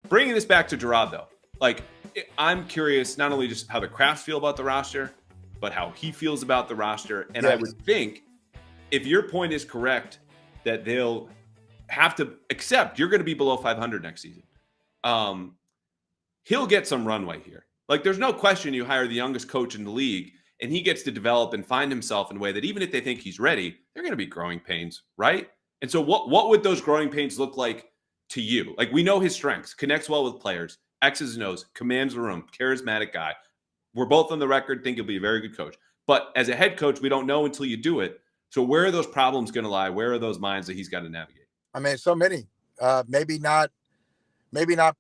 Bringing this back to Jerod, though, like, I'm curious not only just how the Crafts feel about the roster, but how he feels about the roster. And I would think if your point is correct that they'll have to accept you're going to be below 500 next season, he'll get some runway here. Like, there's no question you hire the youngest coach in the league and he gets to develop and find himself in a way that even if they think he's ready, they're going to be growing pains, right? And so what would those growing pains look like to you? Like, we know his strengths, connects well with players, X's and O's, commands the room, charismatic guy. We're both on the record, think he'll be a very good coach. But as a head coach, we don't know until you do it. So where are those problems going to lie? Where are those minds that he's got to navigate? I mean, so many. Maybe not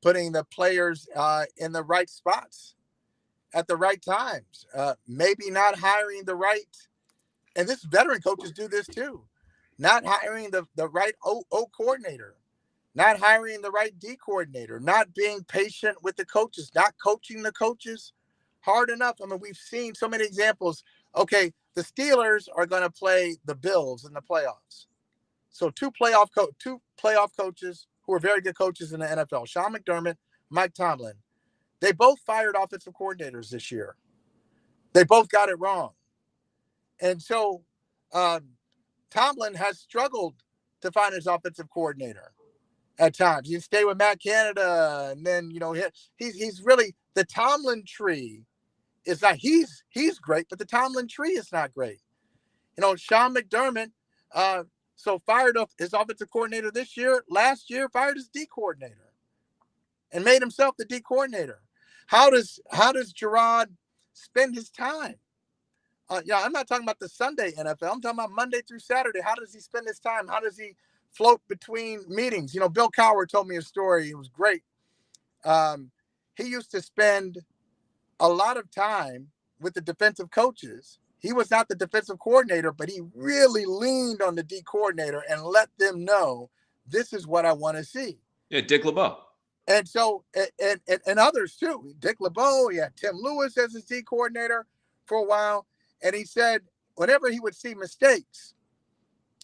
putting the players in the right spots at the right times. Maybe not hiring the right, and this veteran coaches do this too, not hiring the right O coordinator, not hiring the right D coordinator, not being patient with the coaches, not coaching the coaches hard enough. I mean, we've seen so many examples. Okay, the Steelers are going to play the Bills in the playoffs. So two playoff coaches who are very good coaches in the NFL, Sean McDermott, Mike Tomlin. They both fired offensive coordinators this year. They both got it wrong. And so Tomlin has struggled to find his offensive coordinator at times. You stay with Matt Canada, and then, you know, he's really, the Tomlin tree is not, he's great, but the Tomlin tree is not great. You know, Sean McDermott, so fired up his offensive coordinator this year. Last year, fired his D coordinator and made himself the D coordinator. How does Jerod spend his time? Yeah, I'm not talking about the Sunday NFL. I'm talking about Monday through Saturday. How does he spend his time? How does he float between meetings? You know, Bill Cowher told me a story. It was great. He used to spend a lot of time with the defensive coaches. He was not the defensive coordinator, but he really leaned on the D coordinator and let them know, this is what I want to see. Yeah, Dick LeBeau. And so, and others too. Dick LeBeau, he had Tim Lewis as his D coordinator for a while. And he said, whenever he would see mistakes,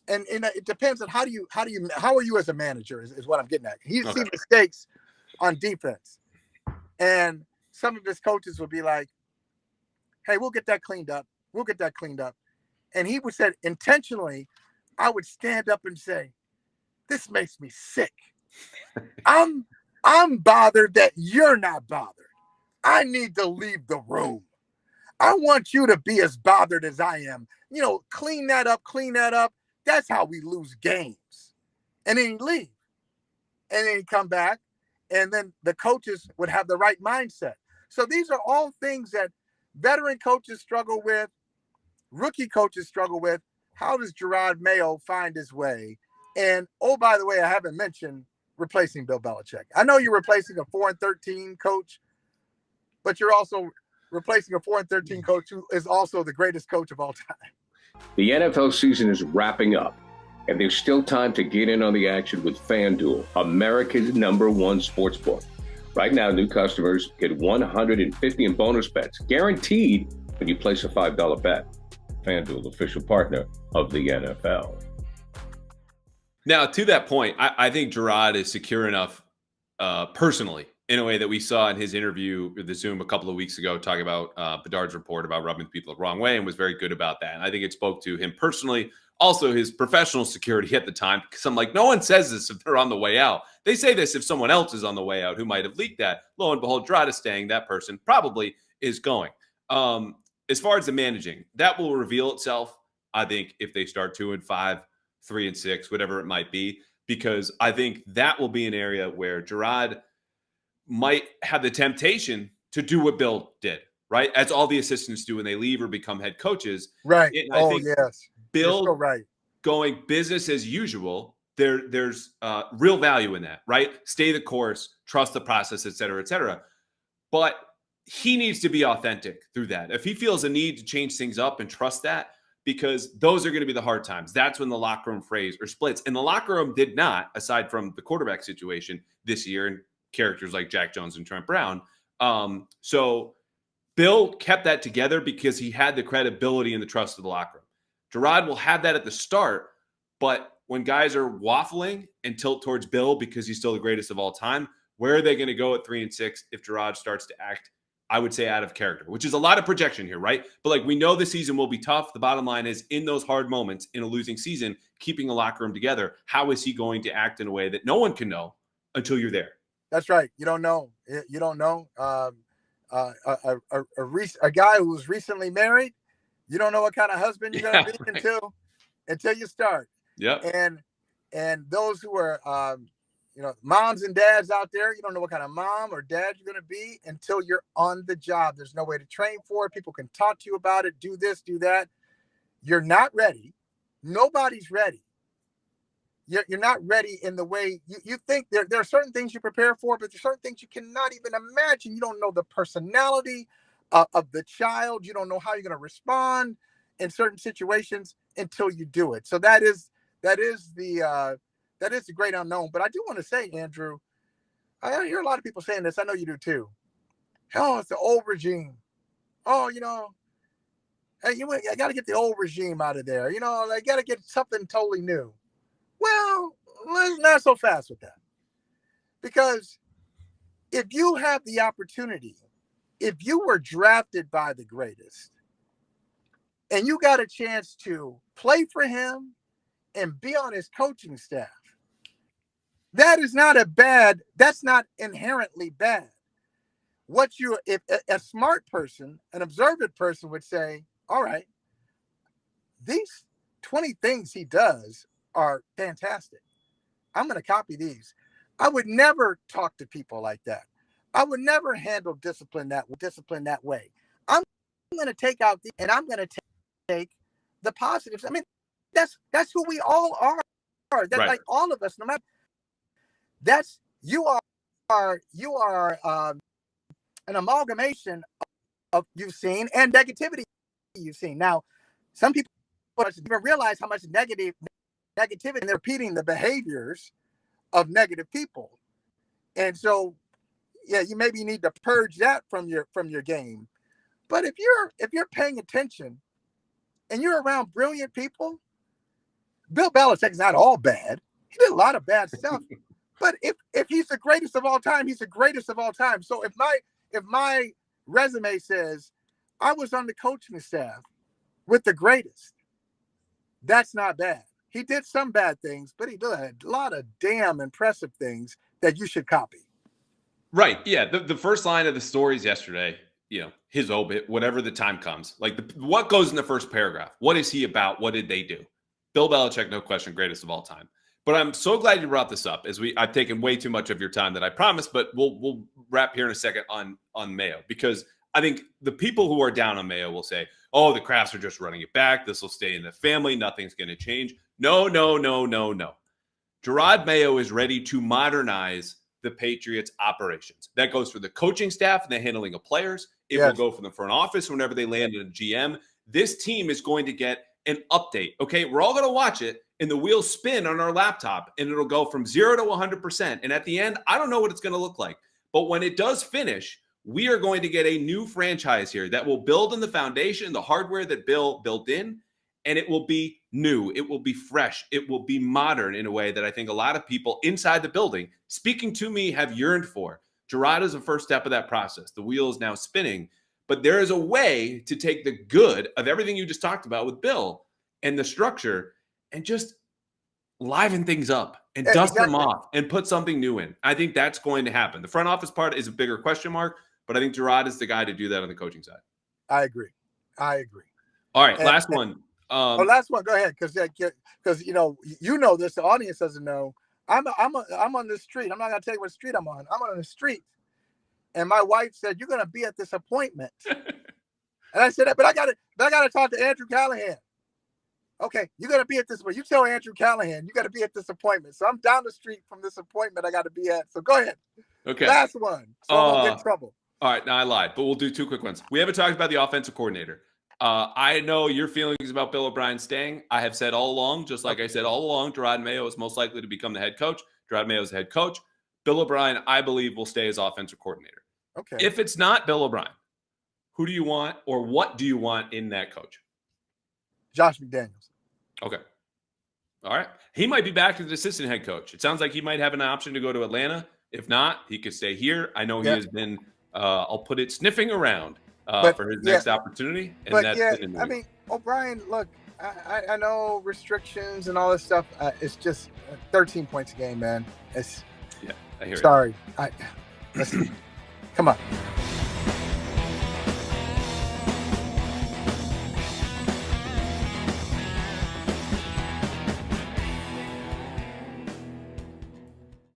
and it depends on how are you as a manager is what I'm getting at. He'd see mistakes on defense. And some of his coaches would be like, hey, we'll get that cleaned up. We'll get that cleaned up. And he would say, intentionally, I would stand up and say, this makes me sick. I'm bothered that you're not bothered. I need to leave the room. I want you to be as bothered as I am. You know, clean that up. That's how we lose games. And then he'd leave. And then he'd come back. And then the coaches would have the right mindset. So these are all things that veteran coaches struggle with, rookie coaches struggle with. How does Jerod Mayo find his way? And, oh, by the way, I haven't mentioned replacing Bill Belichick. I know you're replacing a 4-13 coach, but you're also replacing a 4-13 coach who is also the greatest coach of all time. The NFL season is wrapping up, and there's still time to get in on the action with FanDuel, America's #1 sportsbook. Right now, new customers get $150 in bonus bets, guaranteed when you place a $5 bet. FanDuel, official partner of the NFL. Now, to that point, I think Jerod is secure enough personally in a way that we saw in his interview with the Zoom a couple of weeks ago, talking about Bedard's report about rubbing people the wrong way, and was very good about that. And I think it spoke to him personally, also his professional security at the time, because I'm like, no one says this if they're on the way out. They say this if someone else is on the way out who might have leaked that. Lo and behold, Jerod is staying. That person probably is going. As far as the managing, that will reveal itself, I think, if they start 2-5, 3-6, whatever it might be, because I think that will be an area where Jerod might have the temptation to do what Bill did, right? As all the assistants do when they leave or become head coaches. Right. And I think yes. Bill so right. going business as usual, there's real value in that, right? Stay the course, trust the process, et cetera, et cetera. But he needs to be authentic through that. If he feels a need to change things up and trust that, because those are going to be the hard times. That's when the locker room frays or splits. And the locker room did not, aside from the quarterback situation this year and characters like Jack Jones and Trent Brown. So Bill kept that together because he had the credibility and the trust of the locker room. Jerod will have that at the start, but when guys are waffling and tilt towards Bill because he's still the greatest of all time, Where are they going to go at 3-6 if Jerod starts to act, I would say, out of character, which is a lot of projection here, right? But like, we know the season will be tough. The bottom line is, in those hard moments in a losing season, keeping a locker room together, how is he going to act in a way that no one can know until you're there? That's right. You don't know. You don't know. A guy who was recently married, you don't know what kind of husband you're going to be until you start. Yeah. And those who are, moms and dads out there, you don't know what kind of mom or dad you're going to be until you're on the job. There's no way to train for it. People can talk to you about it. Do this, do that. You're not ready. Nobody's ready. You're not ready in the way you think. There are certain things you prepare for, but there's certain things you cannot even imagine. You don't know the personality of the child. You don't know how you're going to respond in certain situations until you do it. So that is the great unknown. But I do want to say, Andrew, I hear a lot of people saying this. I know you do too. Oh, it's the old regime. Oh, hey, I got to get the old regime out of there. I got to get something totally new. Well, let's not so fast with that. Because if you have the opportunity, if you were drafted by the greatest and you got a chance to play for him and be on his coaching staff, that's not inherently bad. If a smart person, an observant person would say, all right, these 20 things he does are fantastic. I'm going to copy these. I would never talk to people like that. I would never handle discipline that way. I'm going to take out and I'm going to take the positives. I mean, that's who we all are. That's right. Like all of us, no matter. You are an amalgamation of you've seen and negativity you've seen. Now, some people don't even realize how much negativity, and they're repeating the behaviors of negative people. And so, yeah, you maybe need to purge that from your game. But if you're paying attention and you're around brilliant people, Bill Belichick's not all bad. He did a lot of bad stuff. But if he's the greatest of all time, he's the greatest of all time. So if my resume says I was on the coaching staff with the greatest, that's not bad. He did some bad things, but he did a lot of damn impressive things that you should copy. Right. Yeah. The first line of the stories yesterday, his obit, whatever the time comes, like what goes in the first paragraph? What is he about? What did they do? Bill Belichick, no question, greatest of all time. But I'm so glad you brought this up. I've taken way too much of your time that I promised, but we'll wrap here in a second on Mayo, because I think the people who are down on Mayo will say, oh, the Crafts are just running it back. This will stay in the family. Nothing's going to change. No. Jerod Mayo is ready to modernize the Patriots operations. That goes for the coaching staff and the handling of players. It will go for the front office whenever they land in a GM. This team is going to get an update. Okay, we're all going to watch it, and the wheels spin on our laptop, and it'll go from 0 to 100%. And at the end, I don't know what it's going to look like. But when it does finish, we are going to get a new franchise here that will build on the foundation, the hardware that Bill built in, and it will be new. It will be fresh. It will be modern in a way that I think a lot of people inside the building, speaking to me, have yearned for. Jerod is the first step of that process. The wheel is now spinning. But there is a way to take the good of everything you just talked about with Bill and the structure and just liven things up and dust them off and put something new in. I think that's going to happen. The front office part is a bigger question mark, but I think Jerod is the guy to do that on the coaching side. I agree. All right, last one. Last one. Go ahead, because this. The audience doesn't know. I'm on this street. I'm not gonna tell you what street I'm on. I'm on the street, and my wife said, "You're gonna be at this appointment," and I said, "But I gotta talk to Andrew Callahan." Okay, you're gonna be at this. But you tell Andrew Callahan you got to be at this appointment. So I'm down the street from this appointment I got to be at. So go ahead. Okay. Last one. So I won't get in trouble. All right, now I lied, but we'll do two quick ones. We haven't talked about the offensive coordinator. I know your feelings about Bill O'Brien staying. I have said all along, just like I said all along, Jerod Mayo is most likely to become the head coach. Jerod Mayo is the head coach. Bill O'Brien, I believe, will stay as offensive coordinator. Okay. If it's not Bill O'Brien, who do you want or what do you want in that coach? Josh McDaniels. Okay. All right. He might be back as assistant head coach. It sounds like he might have an option to go to Atlanta. If not, he could stay here. I know he Yeah. has been, I'll put it, sniffing around for his yeah. next opportunity. And But that's yeah, been in New I York. mean, O'Brien, look, I know restrictions and all this stuff. It's just 13 points a game, man. It's I hear it. sorry. Listen, come on.